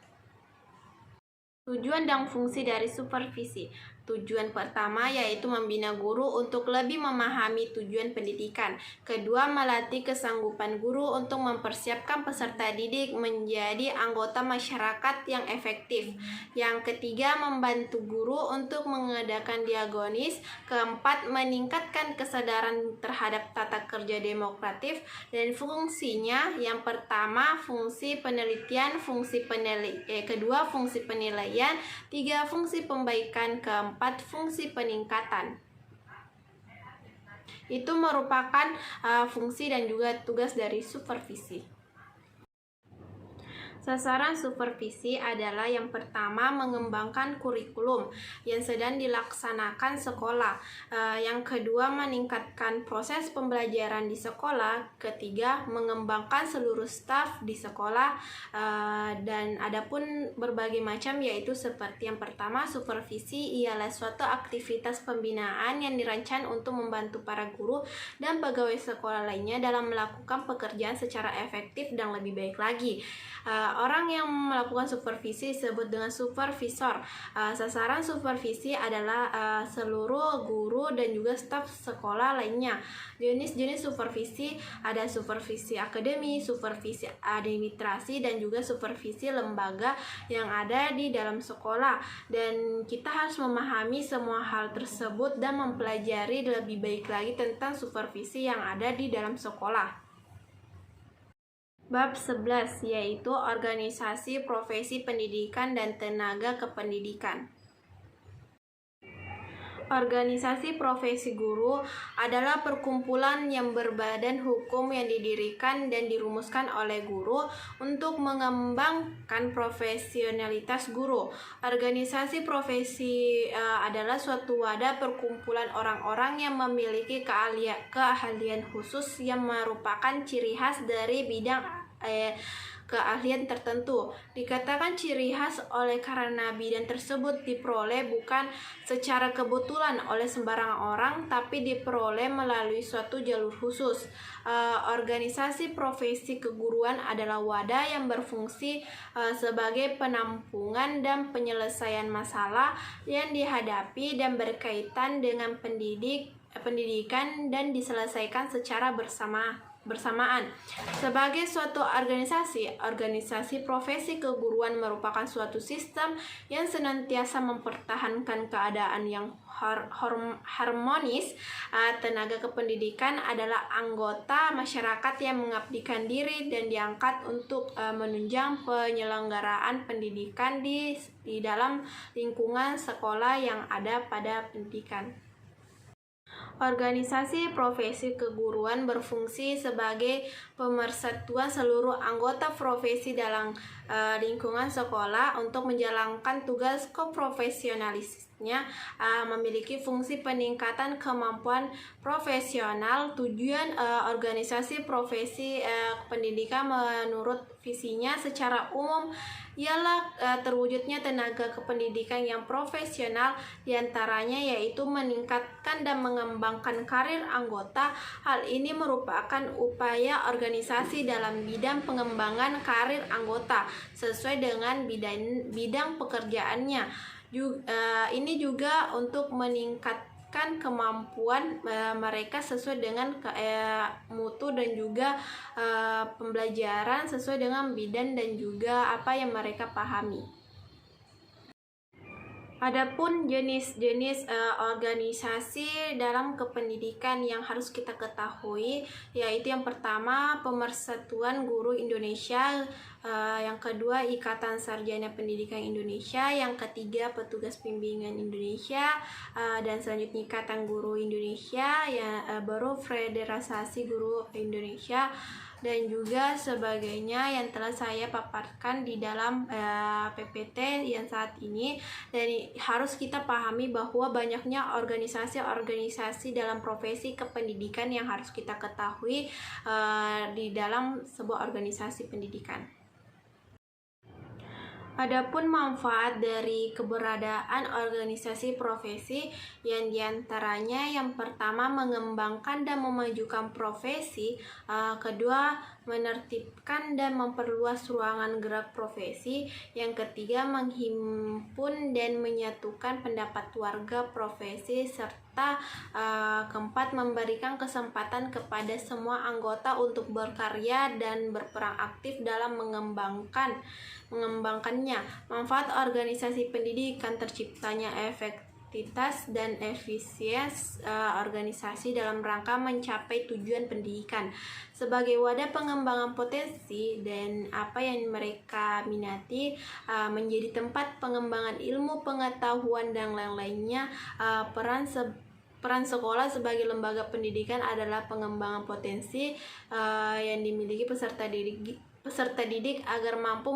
Tujuan dan fungsi dari supervisi. Tujuan pertama yaitu membina guru untuk lebih memahami tujuan pendidikan. Kedua, melatih kesanggupan guru untuk mempersiapkan peserta didik menjadi anggota masyarakat yang efektif. Yang ketiga, membantu guru untuk mengadakan diagnosis. Keempat, meningkatkan kesadaran terhadap tata kerja demokratif. Dan fungsinya, yang pertama fungsi penelitian, kedua fungsi penilaian, tiga fungsi pembaikan, keempat fungsi peningkatan. Itu merupakan fungsi dan juga tugas dari supervisi. Sasaran supervisi adalah yang pertama mengembangkan kurikulum yang sedang dilaksanakan sekolah, yang kedua meningkatkan proses pembelajaran di sekolah, ketiga mengembangkan seluruh staf di sekolah, dan adapun berbagai macam, yaitu seperti yang pertama, supervisi ialah suatu aktivitas pembinaan yang dirancang untuk membantu para guru dan pegawai sekolah lainnya dalam melakukan pekerjaan secara efektif dan lebih baik lagi. Orang yang melakukan supervisi disebut dengan supervisor. Sasaran supervisi adalah seluruh guru dan juga staf sekolah lainnya. Jenis-jenis supervisi ada supervisi akademi, supervisi administrasi, dan juga supervisi lembaga yang ada di dalam sekolah. Dan kita harus memahami semua hal tersebut dan mempelajari lebih baik lagi tentang supervisi yang ada di dalam sekolah. Bab 11, yaitu organisasi profesi pendidikan dan tenaga kependidikan. Organisasi profesi guru adalah perkumpulan yang berbadan hukum yang didirikan dan dirumuskan oleh guru untuk mengembangkan profesionalitas guru. Organisasi profesi adalah suatu wadah perkumpulan orang-orang yang memiliki keahlian khusus yang merupakan ciri khas dari bidang keahlian tertentu. Dikatakan ciri khas oleh karena bidang tersebut diperoleh bukan secara kebetulan oleh sembarang orang, tapi diperoleh melalui suatu jalur khusus. Organisasi profesi keguruan adalah wadah yang berfungsi sebagai penampungan dan penyelesaian masalah yang dihadapi dan berkaitan dengan pendidikan dan diselesaikan secara bersamaan. Sebagai suatu organisasi profesi keguruan merupakan suatu sistem yang senantiasa mempertahankan keadaan yang harmonis. Tenaga kependidikan adalah anggota masyarakat yang mengabdikan diri dan diangkat untuk menunjang penyelenggaraan pendidikan di dalam lingkungan sekolah yang ada pada pendidikan. Organisasi profesi keguruan berfungsi sebagai pemersatuan seluruh anggota profesi dalam lingkungan sekolah untuk menjalankan tugas keprofesionalisnya, memiliki fungsi peningkatan kemampuan profesional. Tujuan organisasi profesi pendidikan menurut visinya secara umum ialah terwujudnya tenaga kependidikan yang profesional, diantaranya yaitu meningkatkan dan mengembangkan karir anggota. Hal ini merupakan upaya organisasi dalam bidang pengembangan karir anggota sesuai dengan bidang pekerjaannya. Ini juga untuk meningkatkan kemampuan mereka sesuai dengan mutu dan juga pembelajaran sesuai dengan bidang dan juga apa yang mereka pahami. Adapun jenis-jenis organisasi dalam kependidikan yang harus kita ketahui, yaitu yang pertama Pemersatuan Guru Indonesia, yang kedua Ikatan Sarjana Pendidikan Indonesia, yang ketiga Petugas Bimbingan Indonesia, dan selanjutnya Ikatan Guru Indonesia, baru Federasi Guru Indonesia, dan juga sebagainya yang telah saya paparkan di dalam PPT yang saat ini. Dan harus kita pahami bahwa banyaknya organisasi-organisasi dalam profesi kependidikan yang harus kita ketahui di dalam sebuah organisasi pendidikan. Adapun manfaat dari keberadaan organisasi profesi yang diantaranya yang pertama mengembangkan dan memajukan profesi, kedua menertibkan dan memperluas ruangan gerak profesi, yang ketiga menghimpun dan menyatukan pendapat warga profesi, serta keempat memberikan kesempatan kepada semua anggota untuk berkarya dan berperan aktif dalam mengembangkannya. Manfaat organisasi pendidikan terciptanya efektivitas dan efisiensi organisasi dalam rangka mencapai tujuan pendidikan sebagai wadah pengembangan potensi dan apa yang mereka minati, menjadi tempat pengembangan ilmu pengetahuan dan lain-lainnya. Peran sekolah sebagai lembaga pendidikan adalah pengembangan potensi yang dimiliki peserta didik agar mampu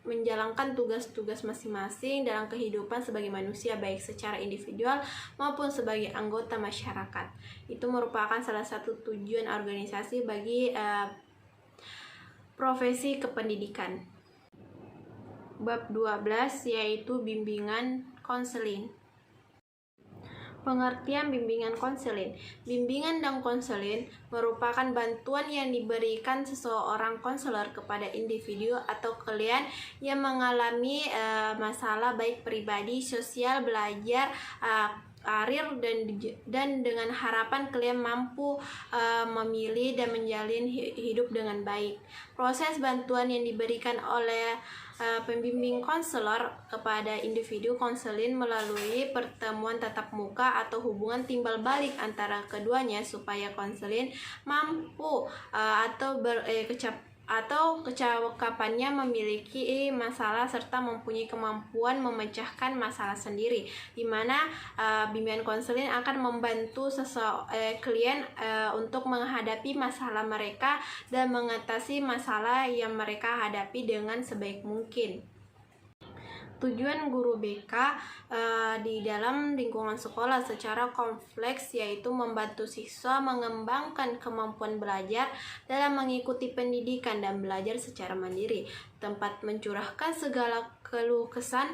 menjalankan tugas-tugas masing-masing dalam kehidupan sebagai manusia, baik secara individual maupun sebagai anggota masyarakat. Itu merupakan salah satu tujuan organisasi bagi profesi kependidikan. Bab 12 yaitu bimbingan konseling. Pengertian bimbingan konseling. Bimbingan dan konseling merupakan bantuan yang diberikan seseorang konselor kepada individu atau klien yang mengalami masalah baik pribadi, sosial, belajar, karir, dan dengan harapan klien mampu memilih dan menjalin hidup dengan baik. Proses bantuan yang diberikan oleh pembimbing konselor kepada individu konselin melalui pertemuan tatap muka atau hubungan timbal balik antara keduanya supaya konselin mampu atau atau kecakapannya memiliki masalah serta mempunyai kemampuan memecahkan masalah sendiri, di mana bimbingan konseling akan membantu klien untuk menghadapi masalah mereka dan mengatasi masalah yang mereka hadapi dengan sebaik mungkin. Tujuan guru BK di dalam lingkungan sekolah secara kompleks yaitu membantu siswa mengembangkan kemampuan belajar dalam mengikuti pendidikan dan belajar secara mandiri, tempat mencurahkan segala keluh kesah,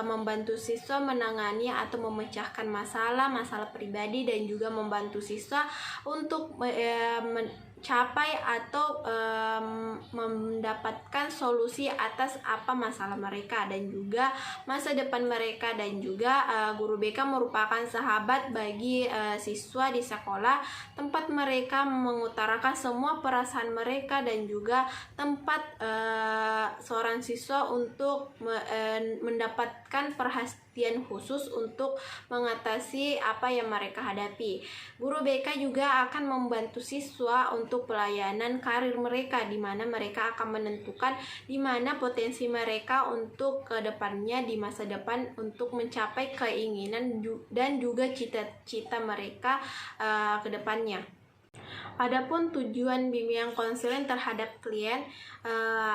membantu siswa menangani atau memecahkan masalah pribadi, dan juga membantu siswa untuk mencapai atau mendapatkan solusi atas apa masalah mereka dan juga masa depan mereka. Dan juga guru BK merupakan sahabat bagi siswa di sekolah, tempat mereka mengutarakan semua perasaan mereka dan juga tempat seorang siswa untuk mendapatkan perhatian khusus untuk mengatasi apa yang mereka hadapi. Guru BK juga akan membantu siswa untuk pelayanan karir mereka, di mana mereka akan menentukan di mana potensi mereka untuk ke depannya di masa depan untuk mencapai keinginan dan juga cita-cita mereka ke depannya. Adapun tujuan bimbingan konseling terhadap klien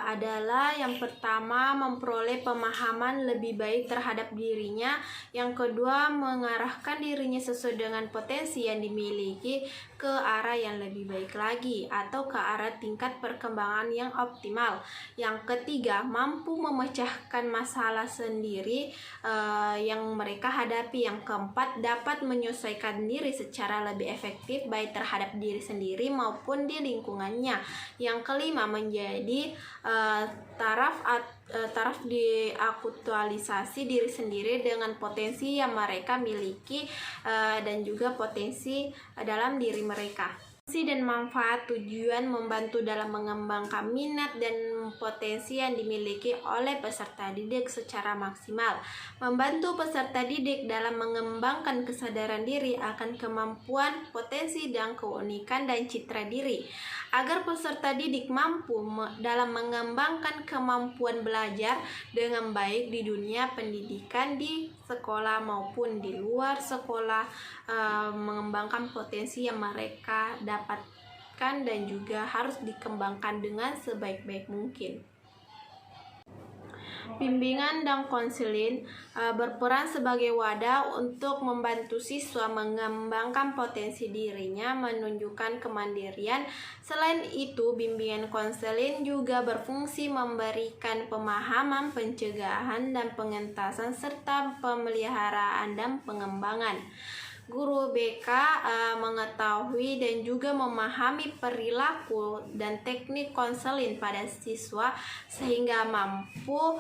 adalah yang pertama memperoleh pemahaman lebih baik terhadap dirinya, yang kedua mengarahkan dirinya sesuai dengan potensi yang dimiliki ke arah yang lebih baik lagi atau ke arah tingkat perkembangan yang optimal, yang ketiga mampu memecahkan masalah sendiri yang mereka hadapi, yang keempat dapat menyesuaikan diri secara lebih efektif baik terhadap diri sendiri maupun di lingkungannya, yang kelima menjadi taraf diaktualisasi diri sendiri dengan potensi yang mereka miliki dan juga potensi dalam diri mereka. Fungsi dan manfaat tujuan membantu dalam mengembangkan minat dan potensi yang dimiliki oleh peserta didik secara maksimal. Membantu peserta didik dalam mengembangkan kesadaran diri akan kemampuan, potensi, dan keunikan dan citra diri. Agar peserta didik mampu dalam mengembangkan kemampuan belajar dengan baik di dunia pendidikan di sekolah maupun di luar sekolah, mengembangkan potensi yang mereka dapatkan dan juga harus dikembangkan dengan sebaik-baik mungkin. Bimbingan dan konseling berperan sebagai wadah untuk membantu siswa mengembangkan potensi dirinya, menunjukkan kemandirian. Selain itu, bimbingan konseling juga berfungsi memberikan pemahaman, pencegahan, dan pengentasan serta pemeliharaan dan pengembangan. Guru BK mengetahui dan juga memahami perilaku dan teknik konseling pada siswa sehingga mampu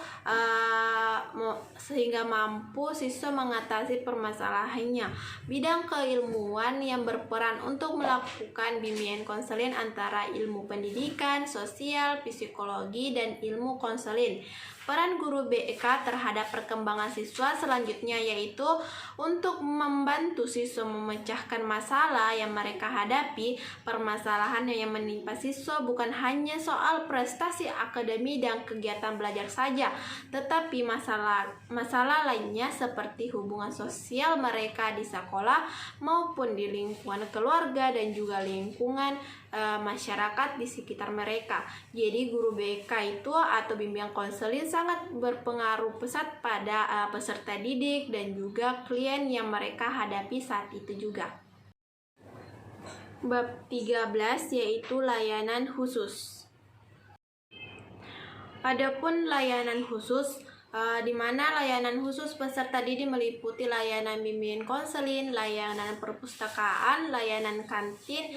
siswa mengatasi permasalahannya. Bidang keilmuan yang berperan untuk melakukan bimbingan konseling antara ilmu pendidikan, sosial, psikologi, dan ilmu konseling. Peran guru BK terhadap perkembangan siswa selanjutnya yaitu untuk membantu siswa memecahkan masalah yang mereka hadapi. Permasalahan yang menimpa siswa bukan hanya soal prestasi akademi dan kegiatan belajar saja, tetapi masalah lainnya seperti hubungan sosial mereka di sekolah maupun di lingkungan keluarga dan juga lingkungan masyarakat di sekitar mereka. Jadi guru BK itu atau bimbingan konseling sangat berpengaruh pesat pada peserta didik dan juga klien yang mereka hadapi saat itu juga. Bab 13 yaitu layanan khusus. Adapun layanan khusus, di mana layanan khusus peserta didik meliputi layanan bimbingan konseling, layanan perpustakaan, layanan kantin,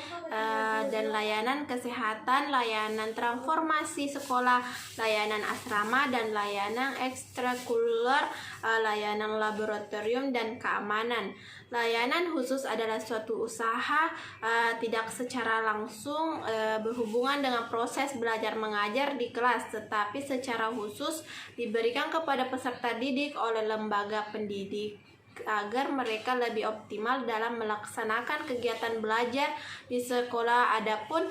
dan layanan kesehatan, layanan transformasi sekolah, layanan asrama, dan layanan ekstrakurikuler, layanan laboratorium, dan keamanan. Layanan khusus adalah suatu usaha tidak secara langsung berhubungan dengan proses belajar mengajar di kelas, tetapi secara khusus diberikan kepada peserta didik oleh lembaga pendidik agar mereka lebih optimal dalam melaksanakan kegiatan belajar di sekolah. Adapun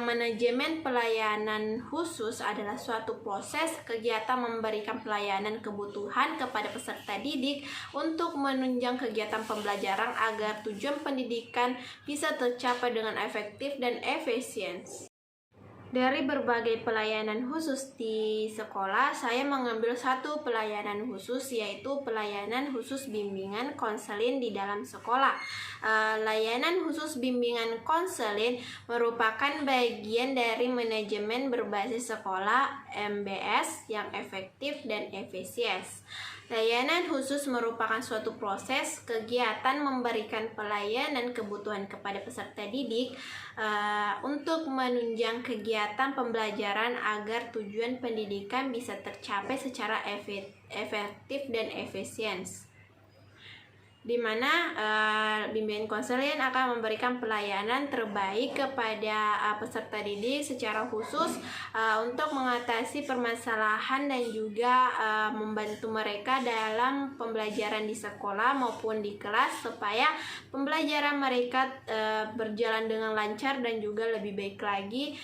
manajemen pelayanan khusus adalah suatu proses kegiatan memberikan pelayanan kebutuhan kepada peserta didik untuk menunjang kegiatan pembelajaran agar tujuan pendidikan bisa tercapai dengan efektif dan efisien. Dari berbagai pelayanan khusus di sekolah, saya mengambil satu pelayanan khusus, yaitu pelayanan khusus bimbingan konseling di dalam sekolah. Layanan khusus bimbingan konseling merupakan bagian dari manajemen berbasis sekolah MBS yang efektif dan efisien. Layanan khusus merupakan suatu proses kegiatan memberikan pelayanan kebutuhan kepada peserta didik untuk menunjang kegiatan pembelajaran agar tujuan pendidikan bisa tercapai secara efektif dan efisien, di mana bimbingan konseling akan memberikan pelayanan terbaik kepada peserta didik secara khusus untuk mengatasi permasalahan dan juga membantu mereka dalam pembelajaran di sekolah maupun di kelas supaya pembelajaran mereka berjalan dengan lancar dan juga lebih baik lagi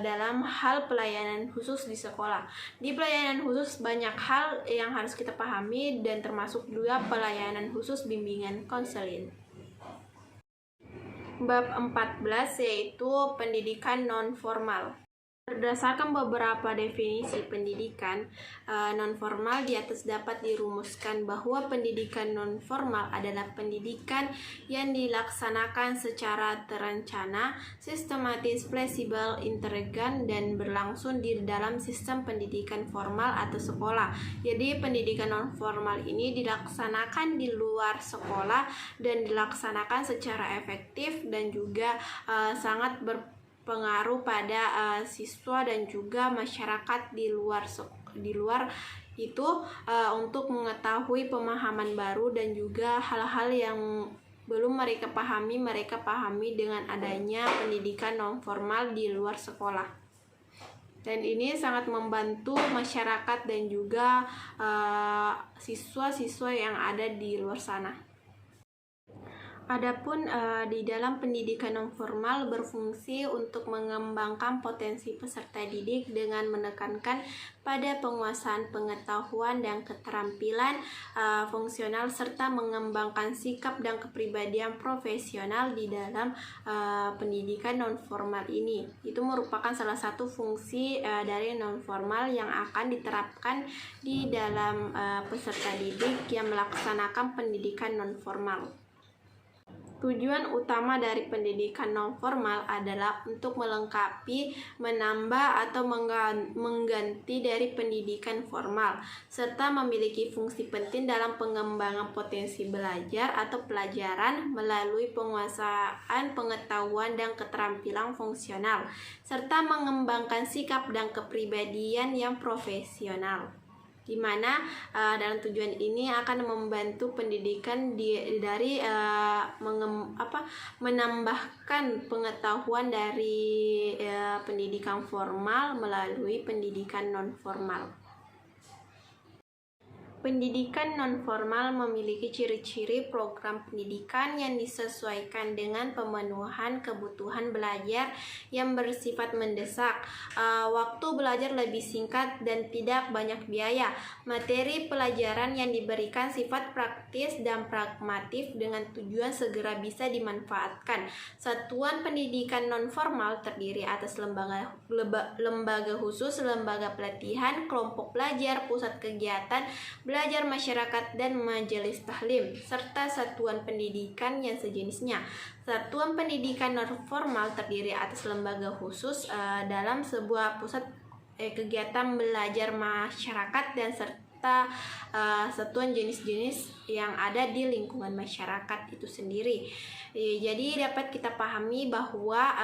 dalam hal pelayanan khusus di sekolah. Di pelayanan khusus banyak hal yang harus kita pahami dan termasuk juga pelayanan khusus bimbingan konseling. Bab 14 yaitu pendidikan non formal. Berdasarkan beberapa definisi pendidikan non-formal di atas dapat dirumuskan bahwa pendidikan non-formal adalah pendidikan yang dilaksanakan secara terencana, sistematis, fleksibel, intelektual, dan berlangsung di dalam sistem pendidikan formal atau sekolah. Jadi pendidikan non-formal ini dilaksanakan di luar sekolah dan dilaksanakan secara efektif dan juga sangat berpengaruh pada siswa dan juga masyarakat di luar itu untuk mengetahui pemahaman baru dan juga hal-hal yang belum mereka pahami dengan adanya pendidikan non formal di luar sekolah. Dan ini sangat membantu masyarakat dan juga siswa-siswa yang ada di luar sana. Adapun di dalam pendidikan non-formal berfungsi untuk mengembangkan potensi peserta didik dengan menekankan pada penguasaan pengetahuan dan keterampilan fungsional serta mengembangkan sikap dan kepribadian profesional di dalam pendidikan non-formal ini. Itu merupakan salah satu fungsi dari non-formal yang akan diterapkan di dalam peserta didik yang melaksanakan pendidikan non-formal. Tujuan utama dari pendidikan non-formal adalah untuk melengkapi, menambah, atau mengganti dari pendidikan formal, serta memiliki fungsi penting dalam pengembangan potensi belajar atau pelajaran melalui penguasaan pengetahuan dan keterampilan fungsional, serta mengembangkan sikap dan kepribadian yang profesional, di mana dalam tujuan ini akan membantu pendidikan dari menambahkan pengetahuan dari pendidikan formal melalui pendidikan non formal. Pendidikan non-formal memiliki ciri-ciri program pendidikan yang disesuaikan dengan pemenuhan kebutuhan belajar yang bersifat mendesak, waktu belajar lebih singkat dan tidak banyak biaya, materi pelajaran yang diberikan sifat praktis dan pragmatif dengan tujuan segera bisa dimanfaatkan. Satuan pendidikan non-formal terdiri atas lembaga khusus, lembaga pelatihan, kelompok belajar, pusat kegiatan belajar masyarakat, dan majelis tahlim, serta satuan pendidikan yang sejenisnya. Satuan pendidikan non-formal terdiri atas lembaga khusus dalam sebuah pusat kegiatan belajar masyarakat dan serta satuan jenis-jenis yang ada di lingkungan masyarakat itu sendiri. Jadi dapat kita pahami bahwa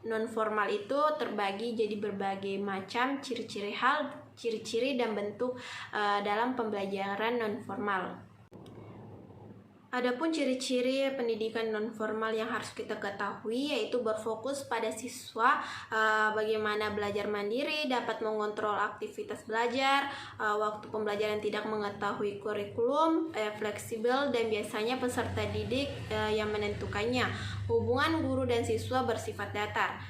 non-formal itu terbagi jadi berbagai macam ciri-ciri dan bentuk dalam pembelajaran non-formal. Adapun ciri-ciri pendidikan nonformal yang harus kita ketahui yaitu berfokus pada siswa, bagaimana belajar mandiri, dapat mengontrol aktivitas belajar, waktu pembelajaran tidak mengetahui kurikulum, fleksibel, dan biasanya peserta didik yang menentukannya. Hubungan guru dan siswa bersifat datar.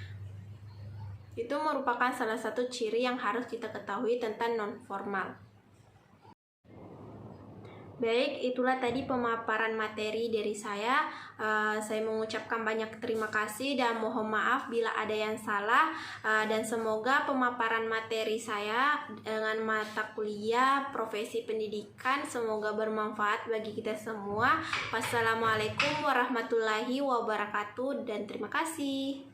Itu merupakan salah satu ciri yang harus kita ketahui tentang nonformal. Baik, itulah tadi pemaparan materi dari saya. Saya mengucapkan banyak terima kasih dan mohon maaf bila ada yang salah. Dan semoga pemaparan materi saya dengan mata kuliah profesi pendidikan semoga bermanfaat bagi kita semua. Wassalamualaikum warahmatullahi wabarakatuh dan terima kasih.